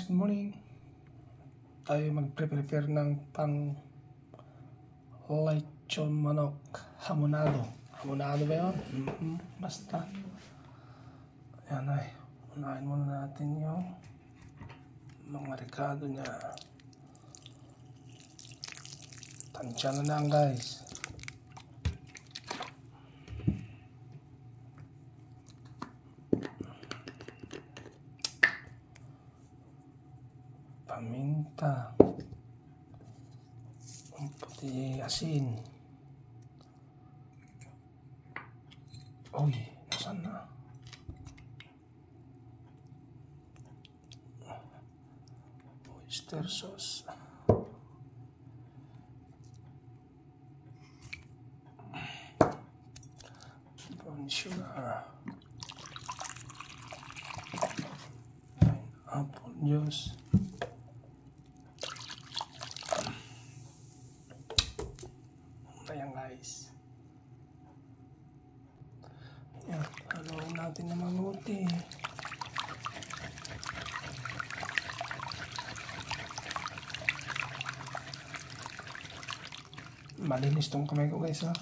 good morning. Tayo magprepare ng pang lechon manok hamonado. Hamonado ba yun? Basta. Ayan ay. Unahin muna natin yung mga rekado niya. Tansya na lang guys. Paminta, puti asin. Uy, nasan na? Oyster sauce. Brown sugar. Apple juice. Ayan guys. Yan, haluin natin na mabuti. Malinis tong kamay ko guys ha.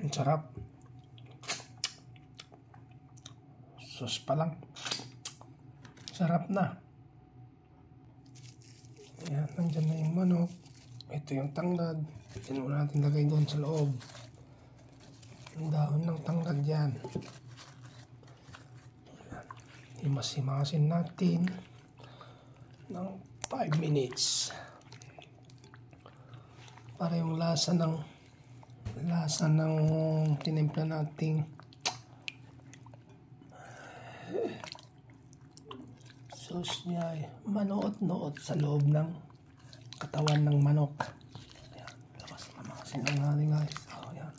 Ang sarap. Sauce pa lang. Sarap na. Ayan, nandyan na yung manok. Ito yung tanglad. Yan muna natin lagay doon sa loob. Ang dahon ng tanglad yan. Himas-himasin natin ng 5 minutes. Para yung lasa ng tinimpla nating sauce niya ay manoot-noot sa loob ng katawan ng manok. Ayan, labas-lamasin lang natin guys. Ayan.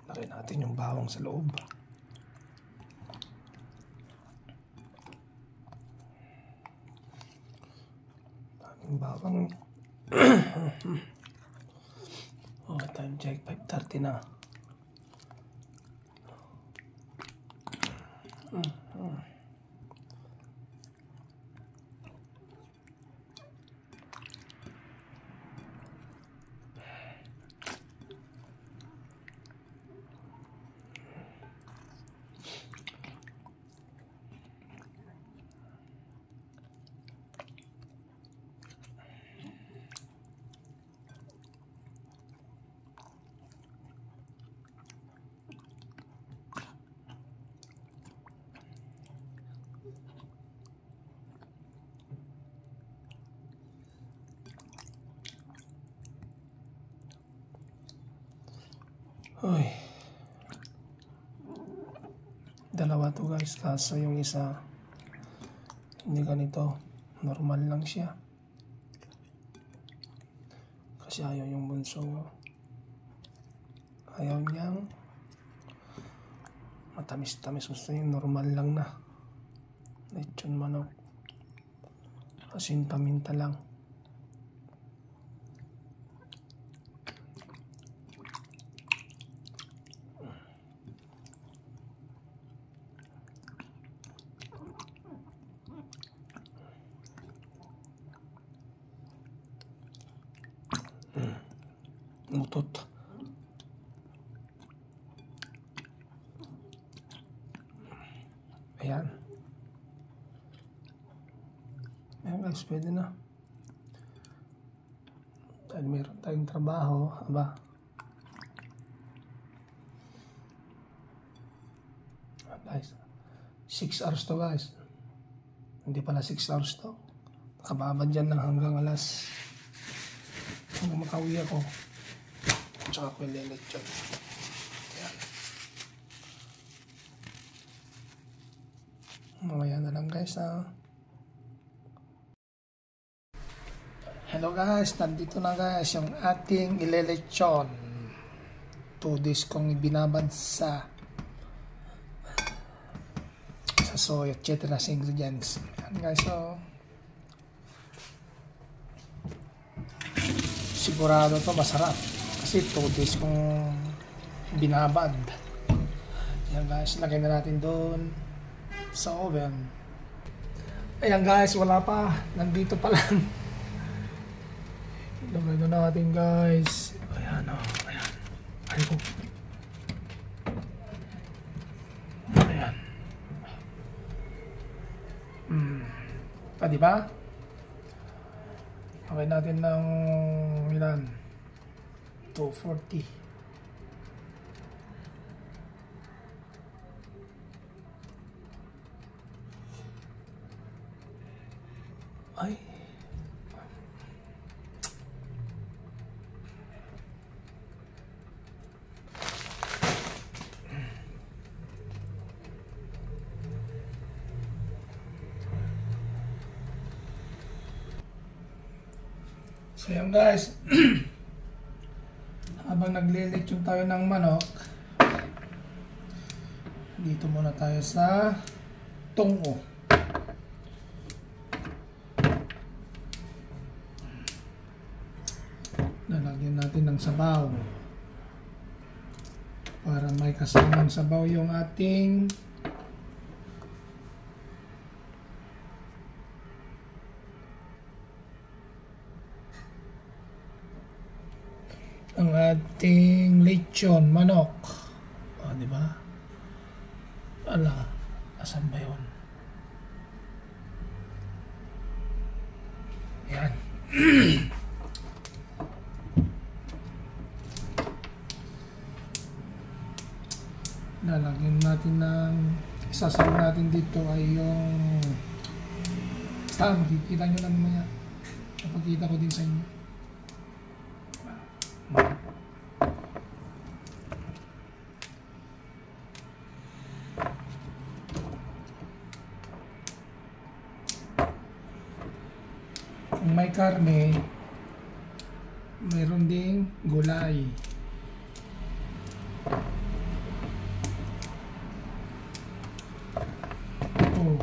Lagay natin yung bawang sa loob. Daming bawang. Oh, time check 5:30 na. Uy. Dalawa to guys, kaso yung isa hindi ganito. Normal lang siya. Kasi ayaw yung bunso. Ayaw niyang matamis-tamis. Gusto niya normal lang na lechon manok. Asin paminta lang. Mutot. Ayan. Ayan guys, pwede na. Dahil meron tayong trabaho, aba. Guys, 6 hours to guys. Hindi pala 6 hours to. Nakababad dyan lang hanggang makauwi ako. Tsaka ako ililit dyan. Ayan. Mamaya na lang guys ha. Hello guys, nandito na guys yung ating ilelechon. 2 days kong ibinabad sa soy, etc. sa ingredients. Ayan guys, so sigurado to masarap kasi 2 days kong binabad. Ayan guys, lagay na natin doon sa oven. Ayan guys, wala pa, nandito pa lang. Lagay na natin guys. Ayan o, ayan. Ay ko. Ayan. Diba? Okay natin ng ilan? 240. Ay. So yan guys, habang naglilitsyon tayo ng manok, dito muna tayo sa tungo. Lalagyan natin ng sabaw para may kasamang sabaw yung ating lechon manok. O, di ba? Ala, asan ba yun? Yan. Lalagyan natin ng isasaw natin dito ay yung basta makikita nyo lang mamaya. Napakita ko din sa inyo. Kung may karne, mayroon ding gulay. Oh.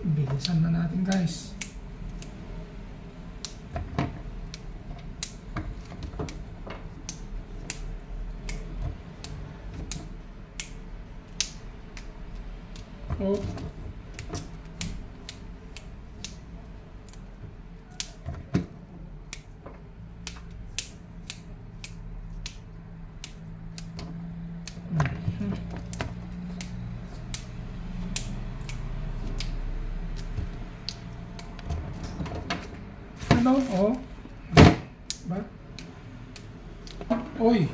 Bilisan na natin guys. Oh. Ano? Oh. Ba? Oy.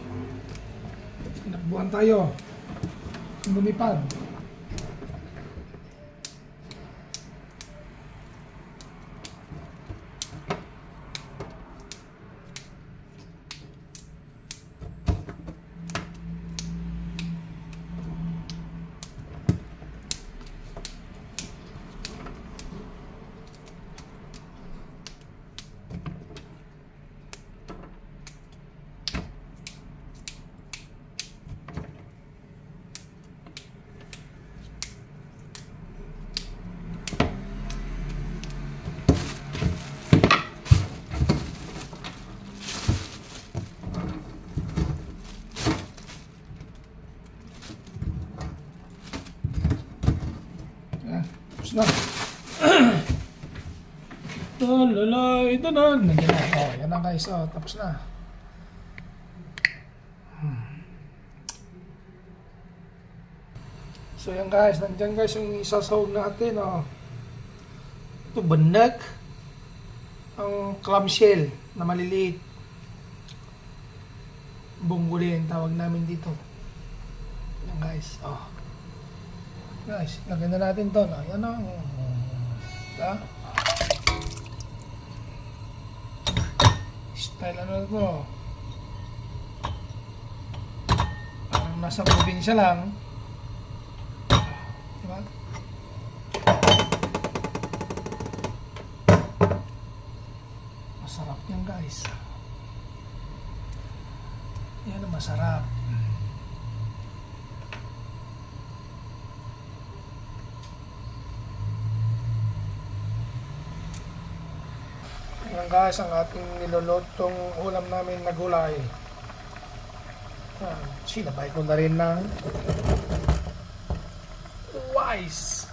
Nagbuhan tayo. Lumipad. na. Talalay, tanan. Nandiyan na. Oh, yan na guys. Oh, tapos na. So yan guys, nandiyan guys yung isasahog natin. Oh. Ito bandag. Ang clamshell na maliliit. Bonggolin tawag namin dito. Yan guys. Oh. Guys, lagyan na natin to. No? Yan o. Diba? Style ano to. Parang nasa probinsya lang. Diba? Masarap yan guys. Yan ang masarap. Yan guys ang ating nilulutong ulam namin na gulay. Sinabay ko na rin ng rice.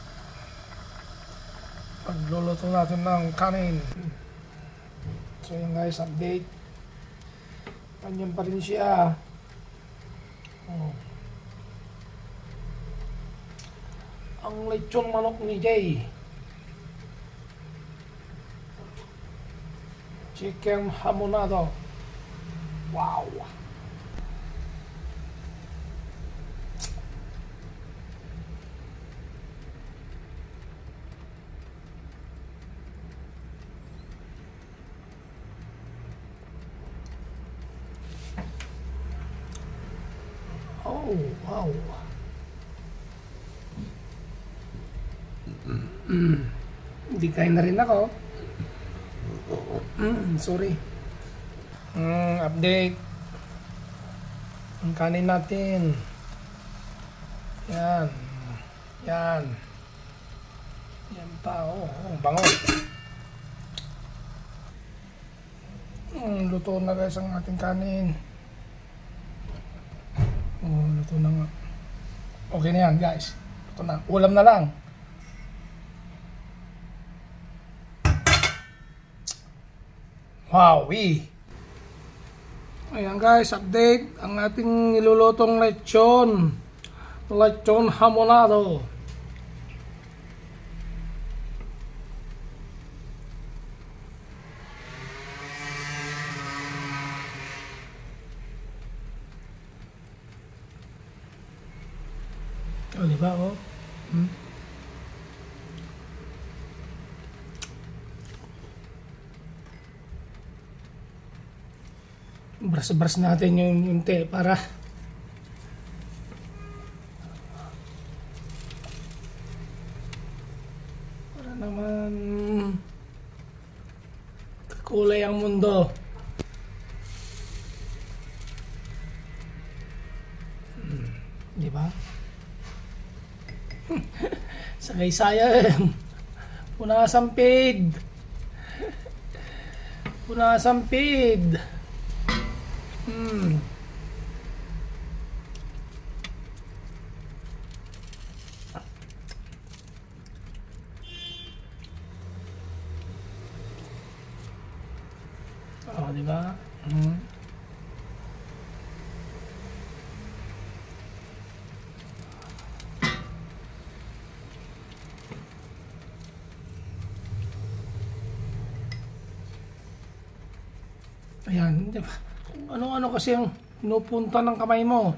Pagluluto natin ng kanin. So yan guys, update. Ganyan pa rin siya. Oh. Ang lechon manok ni Jay. Chicken hamonado. Wow. Oh, wow. Hindi kain na rin ako. Sorry. Update. Ang kanin natin. Yan. Yan. Yan pa. Oh, bango. Luto na guys ang ating kanin. Oh, luto na nga. Okay na yan guys. Luto na. Ulam na lang. Wow, ayan guys, update ang ating nilulutong lechon. Lechon hamonado. Oh, diba oh? Bras-bras natin yung te para naman kulay ang mundo. Di ba? Sakay sayang. Punasampid. Punasampid. Oh, di ba? Ayan, di ba? Ano-ano kasi yung pinupunta ng kamay mo.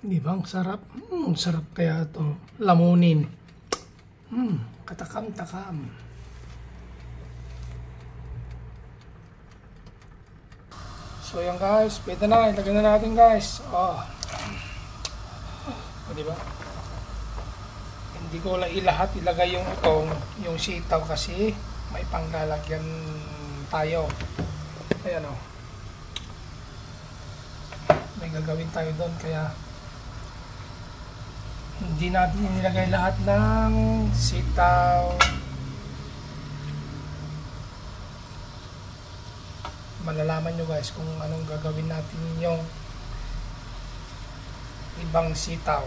Di ba? Ang sarap. Sarap kaya ito. Lamunin. Katakam-takam. So yan guys. Pwede na. Ilagay na natin guys. Oh. Di ba? Hindi ko lahat ilagay yung sitaw kasi may panglalagyan tayo. Ayan o. May gagawin tayo doon kaya hindi natin nilagay lahat ng sitaw. malalaman nyo guys kung anong gagawin natin yung ibang sitaw.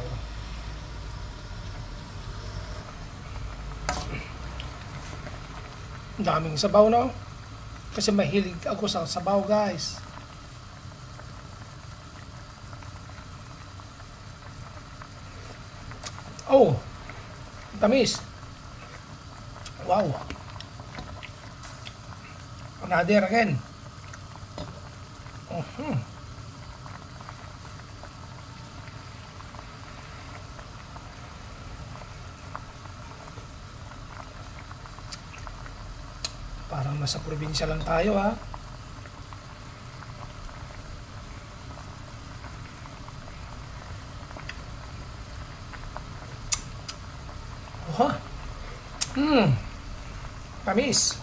Daming sabaw, no? Kasi mahilig ako sa sabaw guys. Oh, tamis. Wow. Another again. Parang nasa probinsya lang tayo, ha. Oh. Tamis.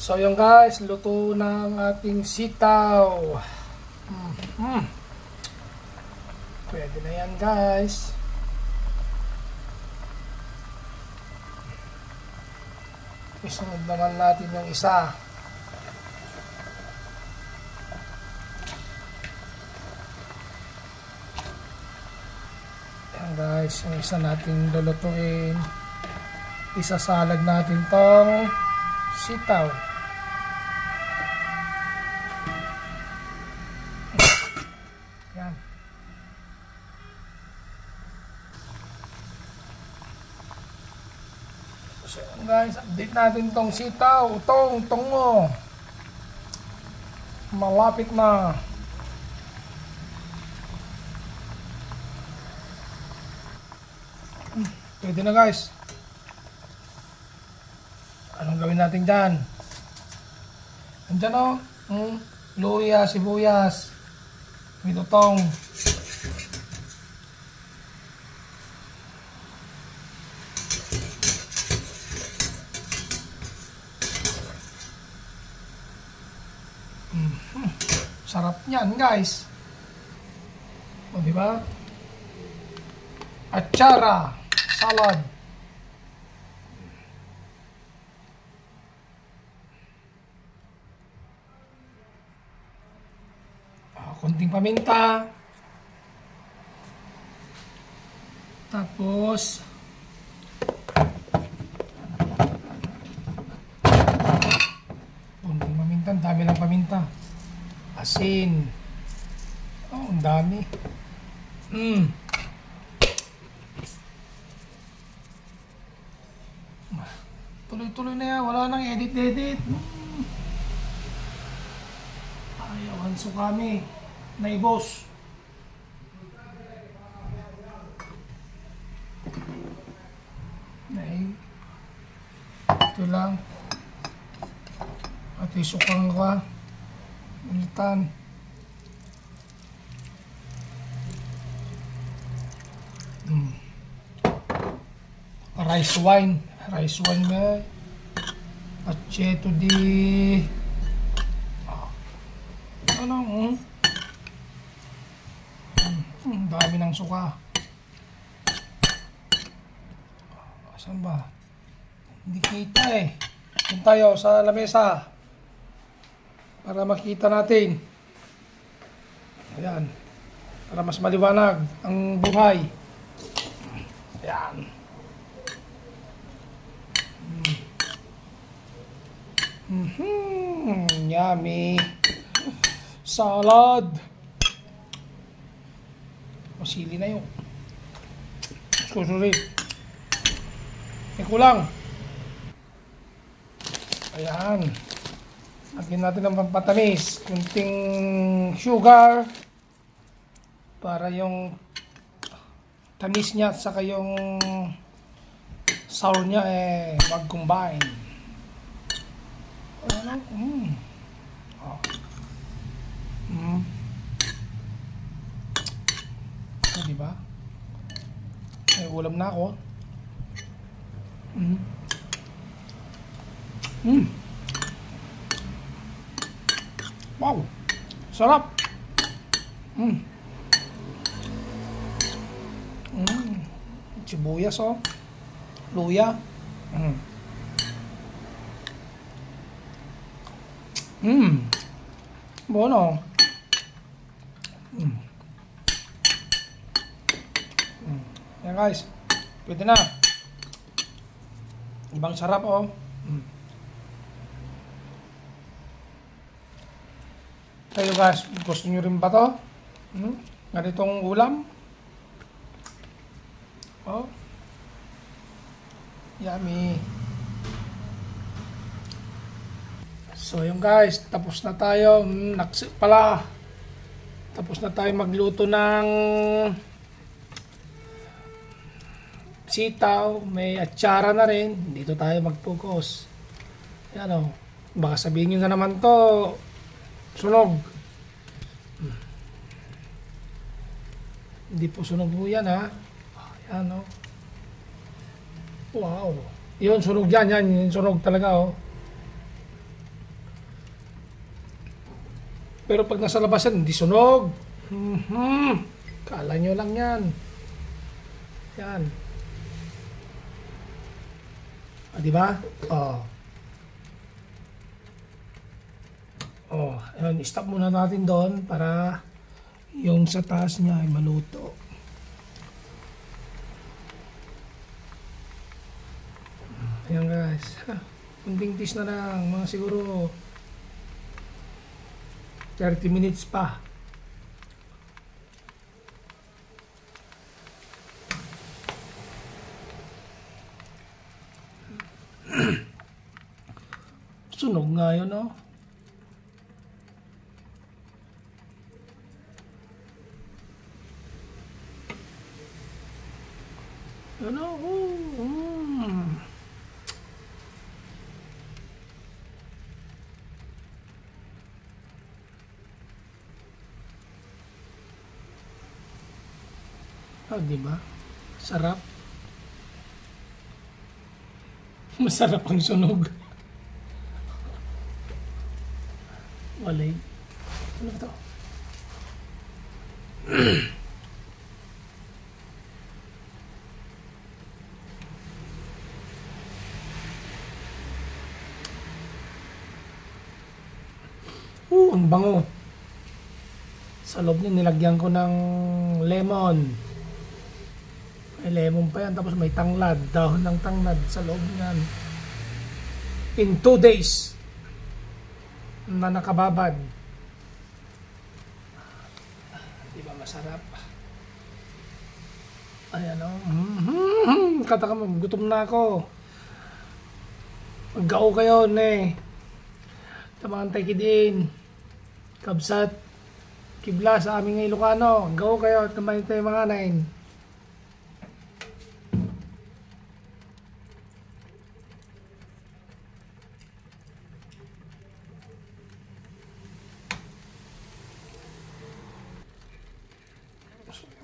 So yun guys, luto ng ating sitaw. Pwede na yan guys. Isunod naman natin yung isa. Yan guys, yung isa natin lulutuin. Isasalad natin tong sitaw. Yan. So guys, update natin tong sitaw. Tong mo. Malapit na. Pwede na guys. Anong gawin natin dyan? Andyan o. Luya, sibuyas. May tutong. Sarap niyan guys. O diba? Atsara salad. Konting paminta. Tapos konting paminta, dami lang paminta. Asin. Oh, ang dami. Tuloy-tuloy na yan. Wala nang edit-edit. Ayawan so kami. Naibos. Ito lang. At isukang ka. Ulitan. Rice wine. Rice wine ba? At cheto di. Ano? Dami ng suka. Saan ba? Hindi kita eh. Doon tayo sa lamesa. Para makita natin. Ayan. Para mas maliwanag ang buhay. Ayan. Yummy. Salad. O sili na yun. Susunod. May kulang. Ayan. Lagyan natin ng pampatamis. Kunting sugar. Para yung tamis niya at saka yung sour niya mag-combine. Ayan. Diba? May ulam na ako. Wow! Sarap! Sibuyas, oh. Luya. Bono. Yan guys. Pwede na. Ibang sarap oh. Kayo guys, gusto nyo rin ba to? Ganitong ulam? Oh. Yummy. So yung guys, tapos na tayo. Tapos na tayo magluto ng sitaw. May atsara na rin. Dito tayo mag-focus. Yan o. Baka sabihin nyo na naman to, sunog. Hindi po sunog po yan ha. Yan o. Wow. Yun, sunog yan. Yan, sunog talaga o. Pero pag nasa labas yan, hindi sunog. Kala nyo lang yan. Yan. Diba? Ayun, stop muna natin doon para yung sa taas niya ay maluto. Ayan guys. Kunting tis na lang. Mga siguro 30 minutes pa. Sunog nga yun, no? Ano? Diba? Sarap. Masarap ang sunog. Walay. Ano ba ito? Ang bango. Sa loob niya nilagyan ko ng lemon. May lemon pa yan. Tapos may tanglad. Dahon ng tanglad sa loob niyan. In 2 days na nakababad. Diba masarap? Ayan o. Katakam, gutom na ako. Mag-gao kayo ne. Tamang din. Kabsat. Kibla sa aming Ilocano. Gao kayo. Tamang tayo mga nain.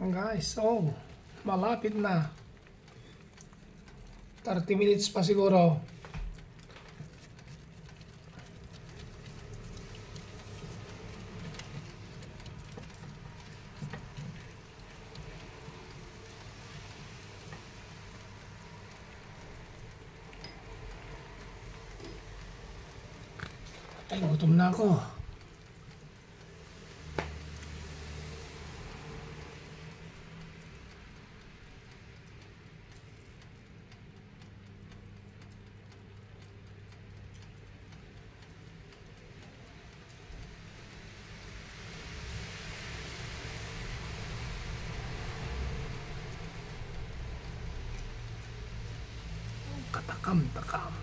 Guys, malapit na. 30 minutes pa siguro. Ay, gutom na ako. Katakam-takam.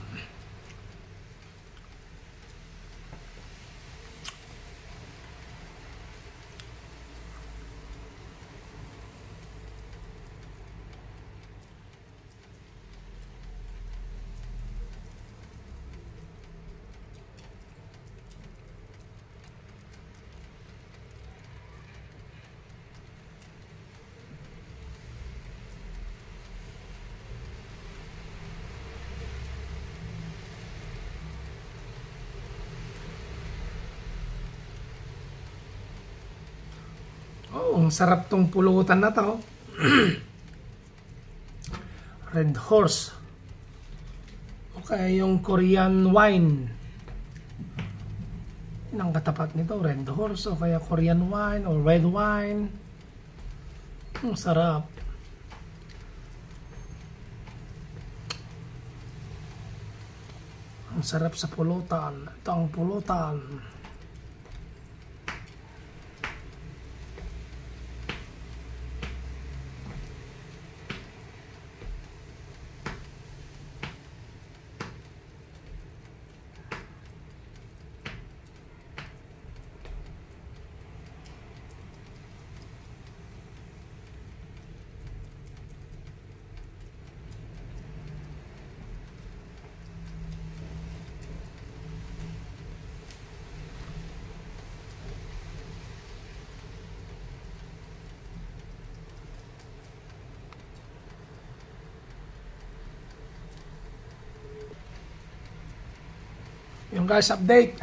Ang sarap tong pulutan na to. Red Horse. Okay, yung Korean wine. Yun ang katapat nito, Red Horse o kaya Korean wine o red wine. Sarap. Ang sarap sa pulutan. Ito ang pulutan. Yung guys, update.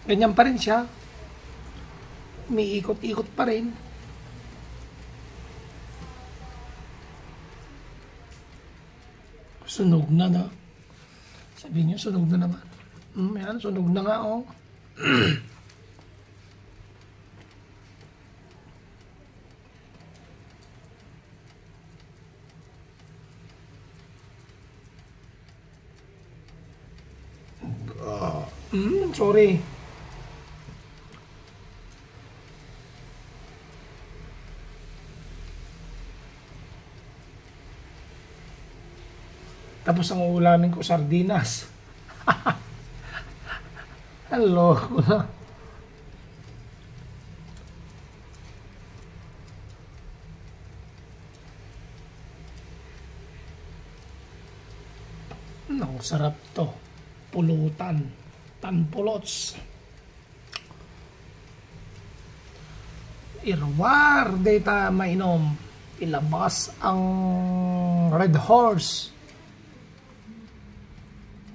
Ganyan pa rin siya. Umiikot-ikot pa rin. Sunog na na. Sabihin nyo, sunog na naman. Yan, sunog na nga oh. Sorry. Tapos ang ulamin ko, sardinas. Hello. Ang sarap to. Pulutan. Tanpulots. Irwar data mainom. Ilabas ang Red Horse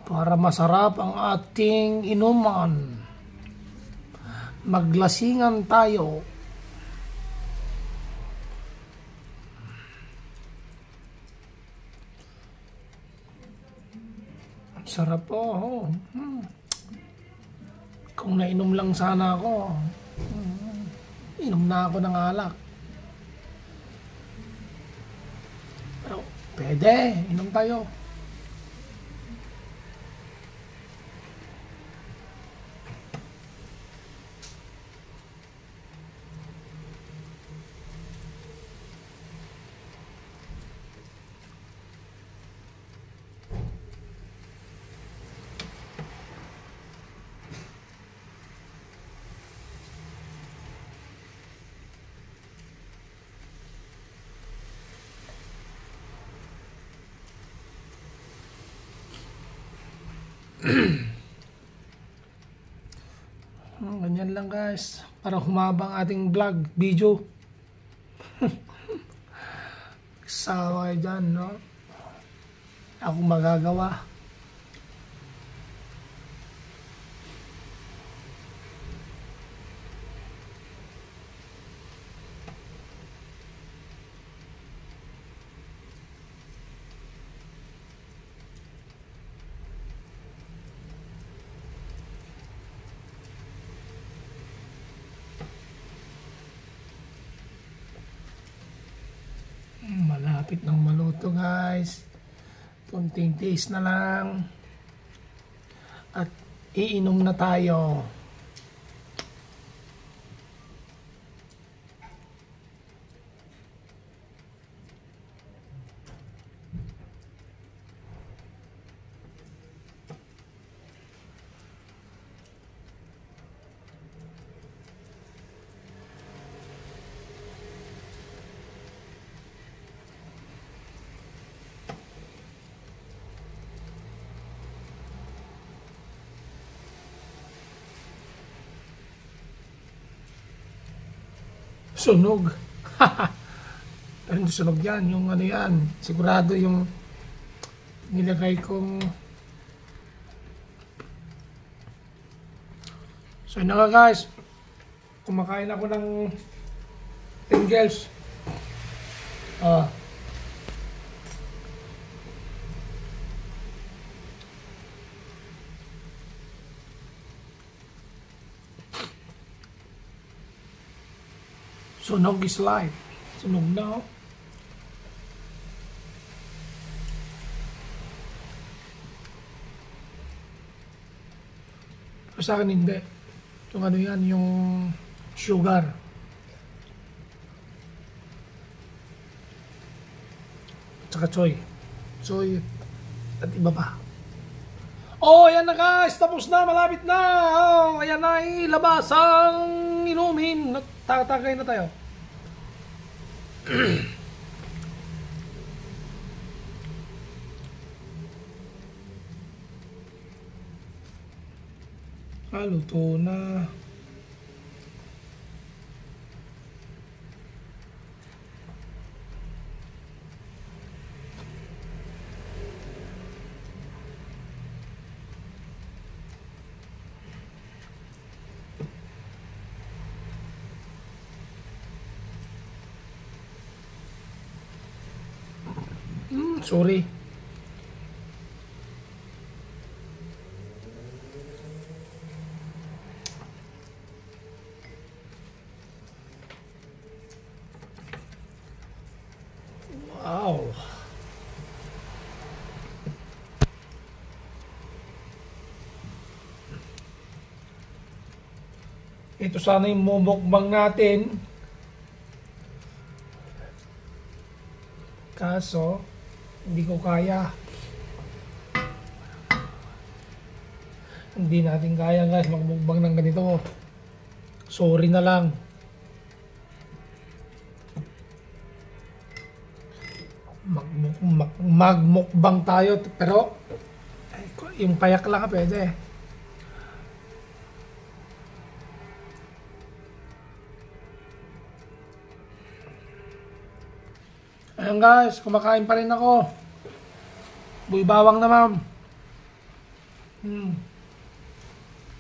para masarap ang ating inuman. Maglasingan tayo. Ang sarap po. Kung nainom lang sana ako, inom na ako ng alak. Pero pwede, inom tayo. Ganyan lang guys, para humaba ang ating vlog, video. Sawa kayo dyan, no? Ako magagawa. Malapit ng maluto guys. Kunting taste na lang. At iinom na tayo. Sunog. Pero hindi sunog yan. Yung ano yan. Sigurado yung nilagay kong... So yun na nga guys. Kumakain ako ng tingles. Sunog is life. Sunog na, oh. Pero sa akin hindi. Yung ano yan, yung sugar. Tsaka choy. Choy at iba pa. Oh, ayan na guys. Tapos na. Malapit na. Oh, ayan na. Ilabas ang inumin. Tatagay na tayo. Luto na. Sorry. Wow. Ito sana yung mumukbang natin. Kaso, hindi ko kaya. Hindi natin kaya guys magmukbang ng ganito. Sorry na lang. Magmukbang tayo pero yung payak lang pwede. Ayan guys, kumakain pa rin ako. Buy-bawang na ma'am.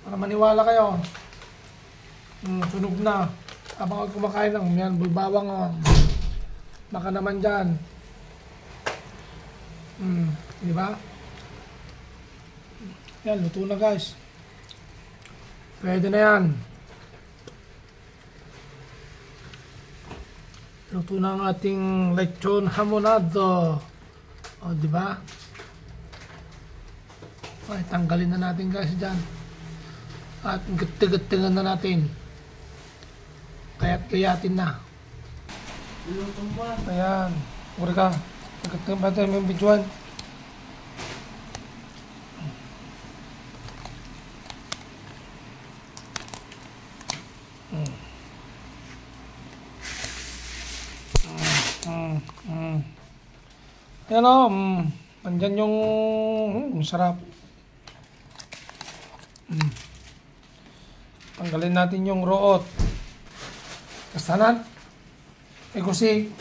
Para maniwala kayo. Sunog na. Habang ako kumakain lang, yan, buy-bawang oh. Baka naman dyan. Di ba? Yan, luto na guys. Pwede na yan. Luto na ang ating lechon hamonado. O, di ba? Ay, tanggalin na natin guys dyan. At gati-gatingan na natin. Kayat-kayatin na. Ayan. Ura ka. Nagkatingin pa tayo yung bijuan. Ayan o. Andyan yung sarap. Tanggalin natin yung root. Kastanan. Ikusi.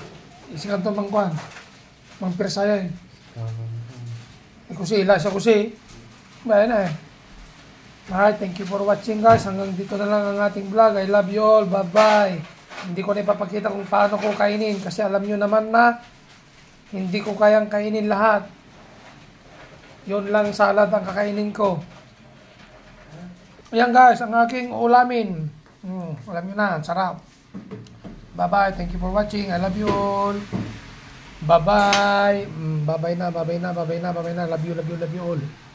Isikan ito mangkuhan. Mangpersayan. Ikusi. Ila siya kusi. Bayan na eh. Alright. Thank you for watching guys. Hanggang dito na lang ang ating vlog. I love you all. Bye bye. Hindi ko na ipapakita kung paano ko kainin. Kasi alam nyo naman na hindi ko kayang kainin lahat. Yun lang salad ang kakainin ko. Ayan guys, ang aking ulamin. Alam nyo na, sarap. Bye-bye. Thank you for watching. I love you all. Bye-bye. Bye-bye na, bye-bye na, bye-bye na, bye-bye na. Love you, love you, love you all.